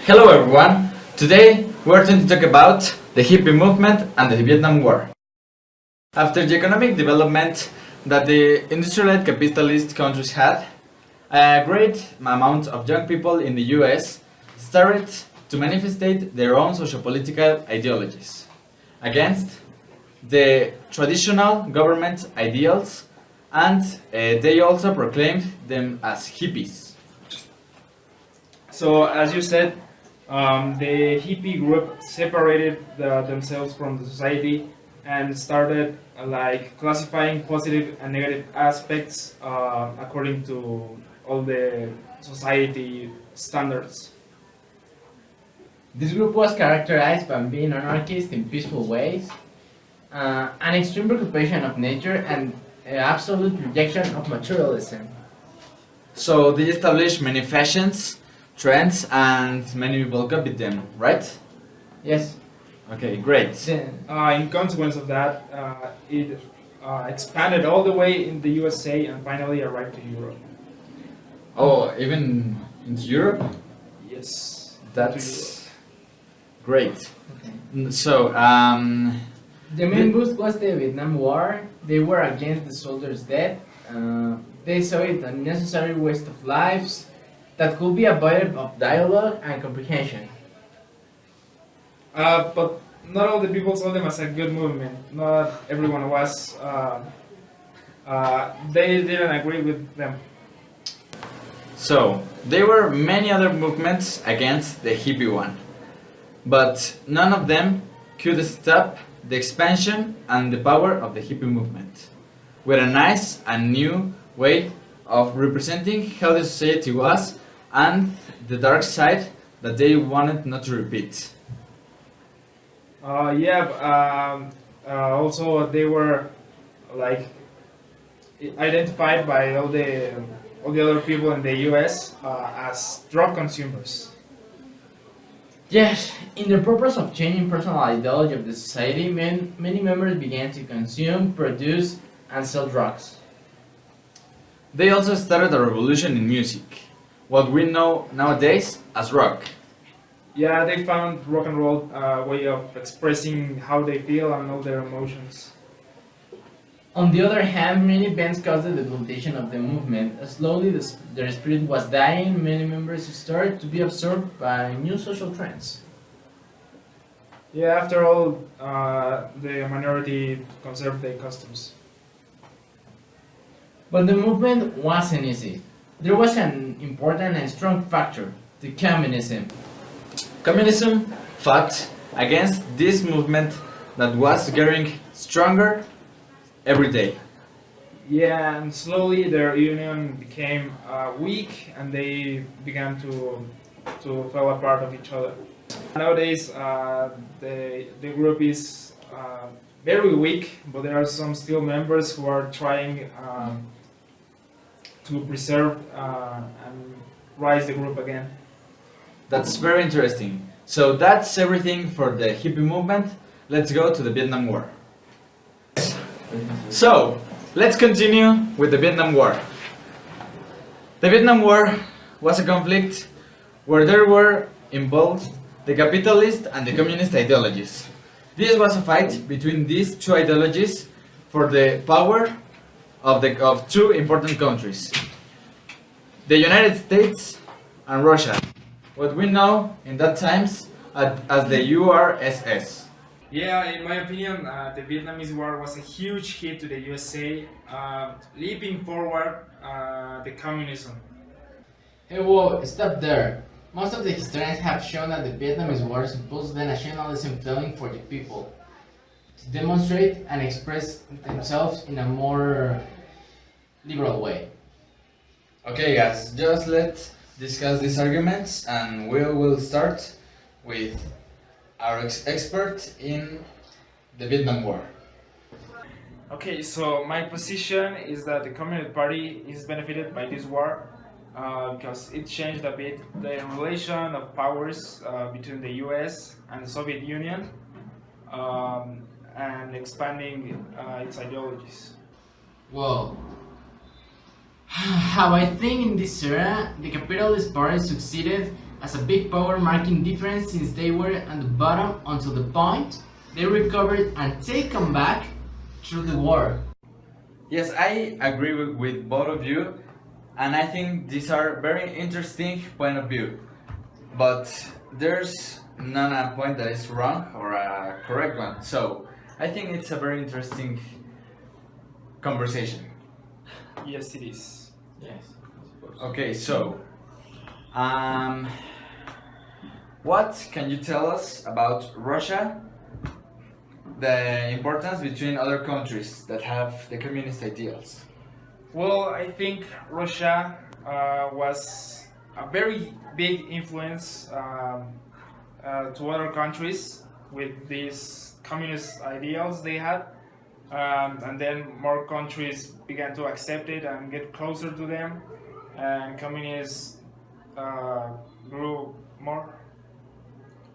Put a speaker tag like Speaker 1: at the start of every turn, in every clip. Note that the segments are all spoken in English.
Speaker 1: Hello everyone! Today we're going to talk about the hippie movement and the Vietnam War. After the economic development that the industrialized capitalist countries had, a great amount of young people in the US started to manifest their own socio-political ideologies against the traditional government ideals, and they also proclaimed them as hippies.
Speaker 2: So, as you said, the hippie group separated themselves from the society and started classifying positive and negative aspects according to all the society standards.
Speaker 3: This group was characterized by being anarchist in peaceful ways, an extreme preoccupation of nature, and absolute rejection of materialism.
Speaker 1: So they established many fashions, trends, and many people copied them, right?
Speaker 3: Yes.
Speaker 1: Okay, great.
Speaker 2: In consequence of that, it expanded all the way in the USA and finally arrived to Europe.
Speaker 1: Oh, even into Europe?
Speaker 2: Yes.
Speaker 1: That's great.
Speaker 3: Okay.
Speaker 1: So,
Speaker 3: The main boost was the Vietnam War. They were against the soldiers' death. They saw it a necessary waste of lives that could be avoided of dialogue and comprehension.
Speaker 2: But not all the people saw them as a good movement. Not everyone was. They didn't agree with them.
Speaker 1: so there were many other movements against the hippie one, but none of them could stop the expansion and the power of the hippie movement, with a nice and new way of representing how the society was and the dark side that they wanted not to repeat.
Speaker 2: Also, they were like identified by all the other people in the U.S. As drug consumers.
Speaker 3: Yes, in the purpose of changing personal ideology of the society, many members began to consume, produce, and sell drugs.
Speaker 1: They also started a revolution in music, what we know nowadays as rock.
Speaker 2: Yeah, they found rock and roll way of expressing how they feel and all their emotions.
Speaker 3: On the other hand, many bands caused the debilitation of the movement. Slowly, their spirit was dying. Many members started to be absorbed by new social trends.
Speaker 2: Yeah, after all, the minority conserved their customs.
Speaker 3: But the movement wasn't easy. There was an important and strong factor, the communism.
Speaker 1: Communism fought against this movement that was getting stronger every day.
Speaker 2: Yeah, and slowly their union became weak, and they began to fall apart of each other. Nowadays, the group is very weak, but there are some still members who are trying to preserve and rise the group again.
Speaker 1: That's very interesting. So that's everything for the hippie movement. Let's go to the Vietnam War. So, let's continue with the Vietnam War. The Vietnam War was a conflict where there were involved the capitalist and the communist ideologies. This was a fight between these two ideologies for the power of two important countries, the United States and Russia, what we know in that times as the URSS.
Speaker 2: Yeah, in my opinion, the Vietnamese War was a huge hit to the USA, leaping forward the communism.
Speaker 3: Hey, whoa, stop there. Most of the historians have shown that the Vietnamese War imposed the nationalism feeling for the people to demonstrate and express themselves in a more liberal way.
Speaker 1: Okay guys, just let's discuss these arguments and we will start with our expert in the Vietnam War.
Speaker 2: Okay, so my position is that the Communist Party is benefited by this war because it changed a bit the relation of powers between the US and the Soviet Union and expanding its ideologies.
Speaker 3: Well, how I think in this era, the capitalist party succeeded as a big power, marking difference since they were at the bottom until the point they recovered and taken back through the war.
Speaker 1: Yes, I agree with both of you, and I think these are very interesting point of view. But there's not a point that is wrong or a correct one. So I think it's a very interesting conversation.
Speaker 2: Yes, it is.
Speaker 3: Yes.
Speaker 1: Okay, so um, what can you tell us about Russia? The importance between other countries that have the communist ideals.
Speaker 2: Well, I think Russia was a very big influence to other countries with these communist ideals they had. And then more countries began to accept it and get closer to them, and communists grew more.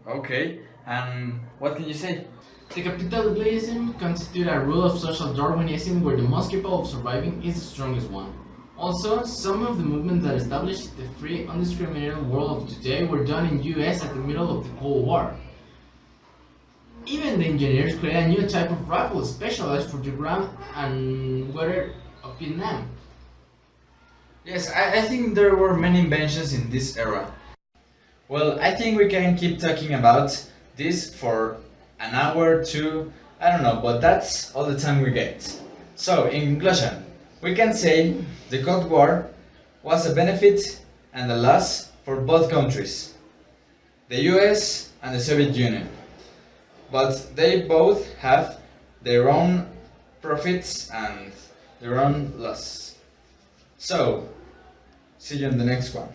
Speaker 1: Okay, and what can you say?
Speaker 3: The capitalism constitutes a rule of social Darwinism where the most capable of surviving is the strongest one. Also, some of the movements that established the free, undiscriminated world of today were done in US at the middle of the Cold War. Even the engineers created a new type of rifle specialized for the ground and weather of Vietnam.
Speaker 1: Yes, I think there were many inventions in this era. Well, I think we can keep talking about this for an hour, two, I don't know, but that's all the time we get. So, in conclusion, we can say the Cold War was a benefit and a loss for both countries, the US and the Soviet Union. But they both have their own profits and their own loss. So, see you in the next one.